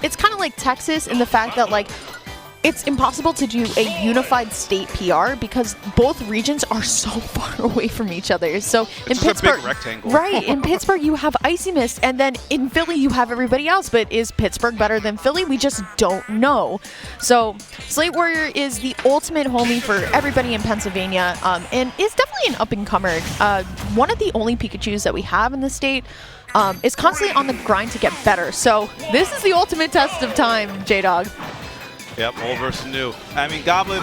it's kind of like Texas in the fact that like it's impossible to do a unified state PR because both regions are so far away from each other. So in Pittsburgh, a big rectangle. right? In Pittsburgh, you have Icy Mist, and then in Philly, you have everybody else. But is Pittsburgh better than Philly? We just don't know. So Slate Warrior is the ultimate homie for everybody in Pennsylvania, and is definitely an up-and-comer. One of the only Pikachus that we have in the state. Is constantly on the grind to get better. So this is the ultimate test of time, J-Dog. Yep, old versus new. I mean, Goblin,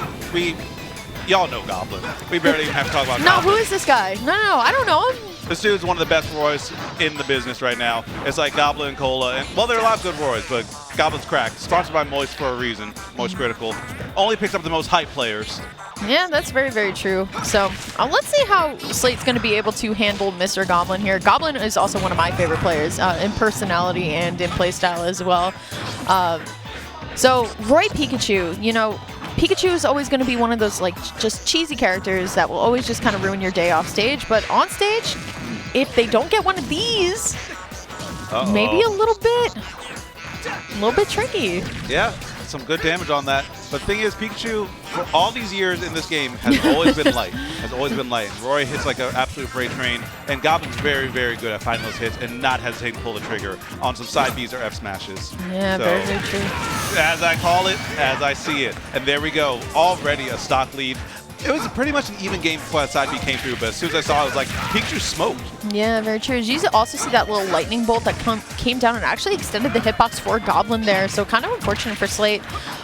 y'all know Goblin. We barely even have to talk about No, Goblin. who is this guy? No, I don't know him. This dude's one of the best Roys in the business right now. It's like Goblin, Cola, and well, there are a lot of good Roys, but Goblin's cracked. Sponsored by Moist for a reason. Moist Critical. Only picks up the most hype players. Yeah, that's very, very true. So let's see how Slate's going to be able to handle Mr. Goblin here. Goblin is also one of my favorite players in personality and in playstyle as well. So Roy Pikachu, you know, Pikachu is always going to be one of those like just cheesy characters that will always just kind of ruin your day off stage. But on stage, if they don't get one of these, maybe a little bit tricky. Yeah, some good damage on that. But the thing is, Pikachu, for all these years in this game, has always been light. And Roy hits like an absolute freight train. And Goblin's very, very good at finding those hits and not hesitating to pull the trigger on some side Bs or F smashes. Yeah, so, very, very true. As I call it, as I see it. And there we go. Already a stock lead. It was pretty much an even game before that side B came through, but as soon as I saw it, I was like, Pikachu smoked. Yeah, very true. You also see that little lightning bolt that came down and actually extended the hitbox for Goblin there, so kind of unfortunate for Slate.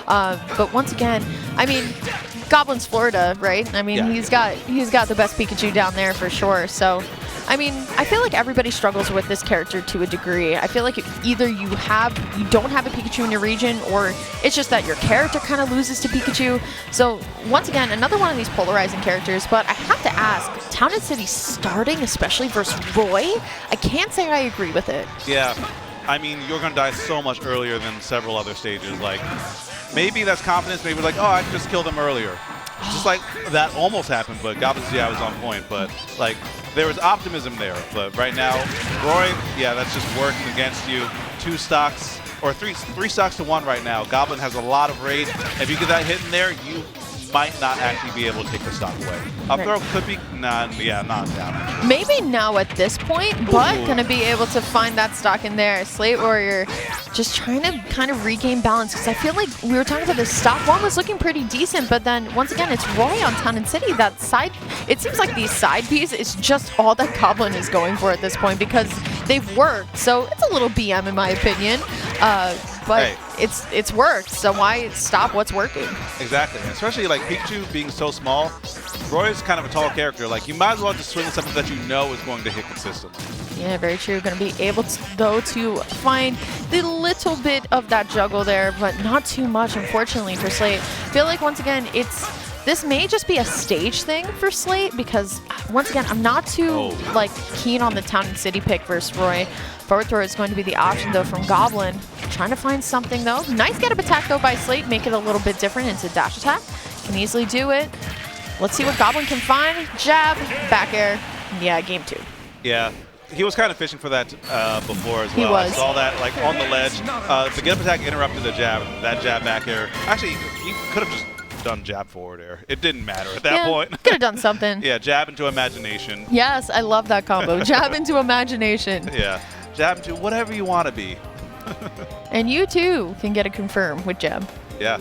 But once again, I mean, Goblin's Florida, right? I mean, yeah. he's got the best Pikachu down there for sure. So, I mean, I feel like everybody struggles with this character to a degree. I feel like either you don't have a Pikachu in your region, or it's just that your character kind of loses to Pikachu. So, once again, another one of these polarizing characters. But I have to ask, Town and City starting, especially versus Roy, I can't say I agree with it. Yeah, I mean, you're going to die so much earlier than several other stages. Like, maybe that's confidence. Maybe like, oh, I can just kill them earlier. Just like that almost happened, but Goblin's was on point. But like, there was optimism there. But right now, Roy, yeah, that's just working against you. 2 stocks, or three stocks to 1 right now. Goblin has a lot of rage. If you get that hit in there, you might not actually be able to take the stock away. Up throw could be, not damage. Maybe now at this point, but going to be able to find that stock in there. Slate Warrior just trying to kind of regain balance, because I feel like we were talking about this stock 1 was looking pretty decent, but then once again, it's Roy on Town and City. That side, it seems like these side Bs is just all that Goblin is going for at this point, because they've worked. So it's a little BM in my opinion. But hey, it's worked, so why stop what's working? Exactly, especially like Pikachu being so small. Roy is kind of a tall character. Like, you might as well just swing something that you know is going to hit consistently. Yeah, very true. Going to be able to, though, to find the little bit of that juggle there, but not too much, unfortunately, for Slate. I feel like, once again, this may just be a stage thing for Slate, because, once again, I'm not too like keen on the Town and City pick versus Roy. Forward throw is going to be the option, though, from Goblin. Trying to find something, though. Nice get-up attack, though, by Slate. Make it a little bit different into dash attack. Can easily do it. Let's see what Goblin can find. Jab, back air. Yeah, game 2. Yeah. He was kind of fishing for that before as well. He was. I saw that like on the ledge. The get-up attack interrupted the jab. That jab back air. Actually, he could have just done jab forward air. It didn't matter at that point. Could have done something. Yeah, jab into imagination. Yes, I love that combo. Jab into imagination. Yeah, jab into whatever you want to be. And you too can get a confirm with jab. Yeah.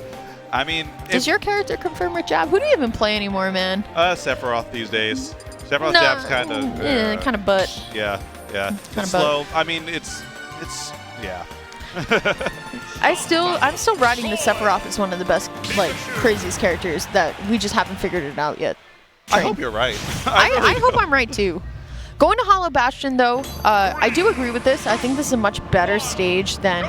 I mean, does your character confirm with jab? Who do you even play anymore, man? Sephiroth these days. Sephiroth's jab's kind of kind of butt. Yeah. It's slow. I mean, it's yeah. I'm still riding the Sephiroth as one of the best, like, craziest characters that we just haven't figured it out yet. I hope you're right. I hope I'm right too. Going to Hollow Bastion, though, I do agree with this. I think this is a much better stage than,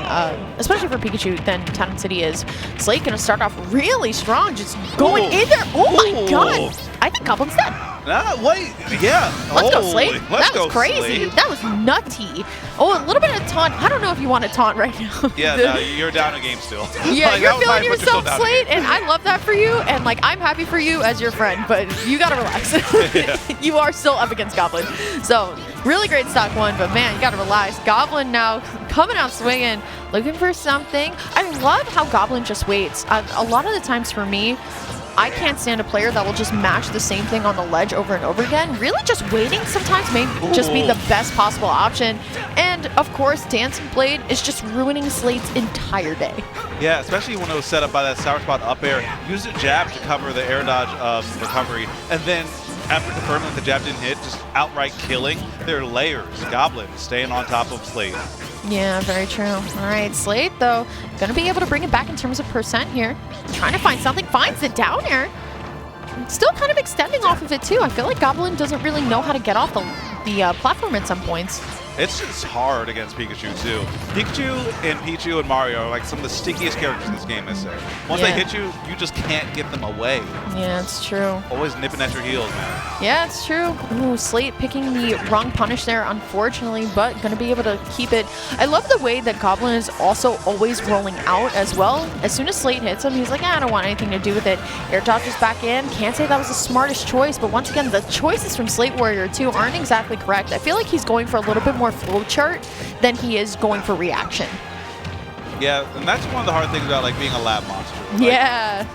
especially for Pikachu, than Town and City is. Slate going to start off really strong, just going in there. Oh my god! I think Goblin's dead. Wait, yeah. Let's go, Slate. That was crazy. Slate. That was nutty. Oh, a little bit of taunt. I don't know if you want to taunt right now. Yeah, no, you're down a game still. Yeah, like, you're feeling yourself, Slate, and I love that for you. And, like, I'm happy for you as your friend, but you got to relax. You are still up against Goblin. So, really great stock 1, but, man, you got to relax. Goblin now coming out swinging, looking for something. I love how Goblin just waits. A lot of the times for me, I can't stand a player that will just match the same thing on the ledge over and over again. Really just waiting sometimes may just be the best possible option. And of course, Dancing Blade is just ruining Slate's entire day. Yeah, especially when it was set up by that sour spot up air. Use a jab to cover the air dodge recovery. And then after confirming that the jab didn't hit, just outright killing their layers. Goblin staying on top of Slate. Yeah, very true. All right, Slate, though, going to be able to bring it back in terms of percent here. Trying to find something, finds the down air. Still kind of extending off of it, too. I feel like Goblin doesn't really know how to get off the platform at some points. It's just hard against Pikachu, too. Pikachu and Pichu and Mario are like some of the stickiest characters in this game, I say. Once they hit you, you just can't get them away. Yeah, it's true. Always nipping at your heels, man. Yeah, it's true. Ooh, Slate picking the wrong punish there, unfortunately, but going to be able to keep it. I love the way that Goblin is also always rolling out as well. As soon as Slate hits him, he's like, I don't want anything to do with it. Air dodges back in. Can't say that was the smartest choice, but once again, the choices from Slate Warrior 2 aren't exactly correct. I feel like he's going for a little bit more flow chart than he is going for reaction. Yeah, and that's one of the hard things about like being a lab monster. Like, yeah.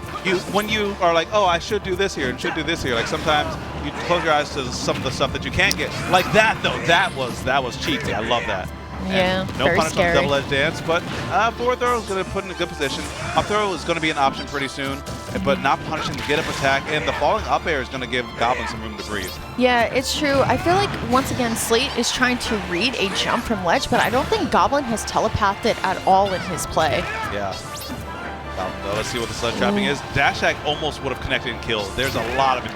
When you are like, oh, I should do this here and should do this here. Like sometimes you close your eyes to some of the stuff that you can't get. Like that though, that was cheating. I love that. Yeah, and no very punish scary. on double-edged dance, but forward throw is going to put in a good position. Up throw is going to be an option pretty soon, but not punishing the get-up attack, and the falling up air is going to give Goblin some room to breathe. Yeah, it's true. I feel like, once again, Slate is trying to read a jump from ledge, but I don't think Goblin has telepathed it at all in his play. Yeah. Let's see what the sledge trapping is. Dash attack almost would have connected and killed. There's a lot of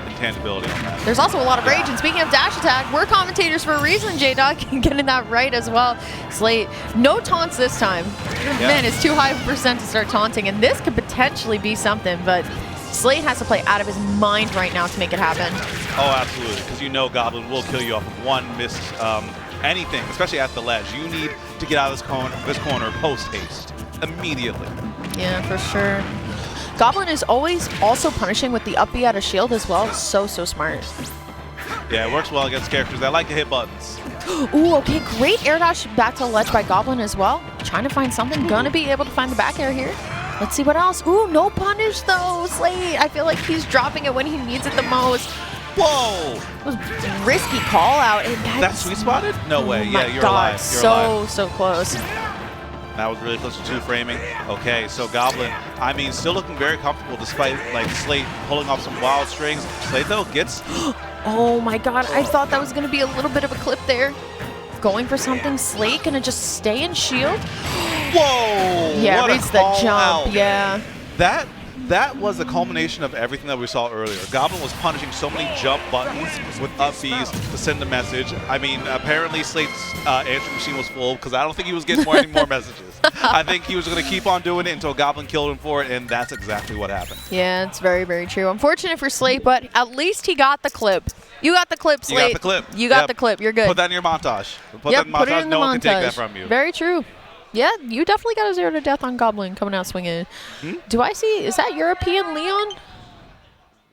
intangibility on that. There's also a lot of rage, and speaking of dash attack, we're commentators for a reason, J-Dog, getting that right as well. Slate, no taunts this time. Man, it's too high of a percent to start taunting, and this could potentially be something, but Slate has to play out of his mind right now to make it happen. Oh, absolutely, because you know Goblin will kill you off of one missed anything, especially at the ledge. You need to get out of this corner post-haste immediately. Yeah, for sure. Goblin is always also punishing with the up B out of shield as well. So smart. Yeah, it works well against characters that like to hit buttons. Ooh, okay, great air dash back to ledge by Goblin as well. Trying to find something. Gonna be able to find the back air here. Let's see what else. Ooh, no punish though, Slate. I feel like he's dropping it when he needs it the most. Whoa! It was a risky call out. And that sweet spotted? No way. Yeah, you're alive. You're alive. So close. That was really close to two framing. Okay, so Goblin, I mean, still looking very comfortable despite like Slate pulling off some wild strings. Slate though gets. Oh my God! I thought that was going to be a little bit of a clip there. Going for something. Slate gonna just stay in shield. Whoa! Yeah, reads the jump. Yeah. That was the culmination of everything that we saw earlier. Goblin was punishing so many jump buttons with up Bs to send a message. I mean, apparently Slate's answering machine was full because I don't think he was getting any more messages. I think he was going to keep on doing it until Goblin killed him for it, and that's exactly what happened. Yeah, it's very true. Unfortunate for Slate, but at least he got the clip. You got the clip, Slate. You got the clip. You got the clip. You're good. Put that in your montage. Put that in the montage. No one can take that from you. Very true. Yeah, you definitely got a 0 to death on Goblin coming out swinging. Do I see, is that European Leon?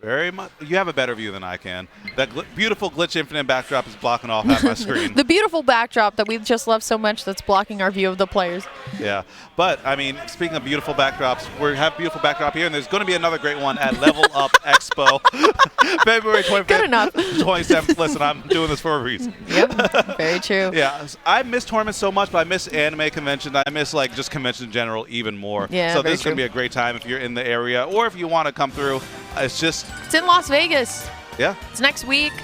Very much. You have a better view than I can. That beautiful Glitch Infinite backdrop is blocking off half my screen. The beautiful backdrop that we just love so much that's blocking our view of the players. Yeah. But, I mean, speaking of beautiful backdrops, we have a beautiful backdrop here, and there's going to be another great one at Level Up Expo, February 25th. Good enough. 27th. Listen, I'm doing this for a reason. Yep. Very true. Yeah. I miss tournaments so much, but I miss anime conventions. I miss, like, just conventions in general even more. Yeah, so this is going to be a great time if you're in the area, or if you want to come through. It's in Las Vegas. Yeah. It's next week.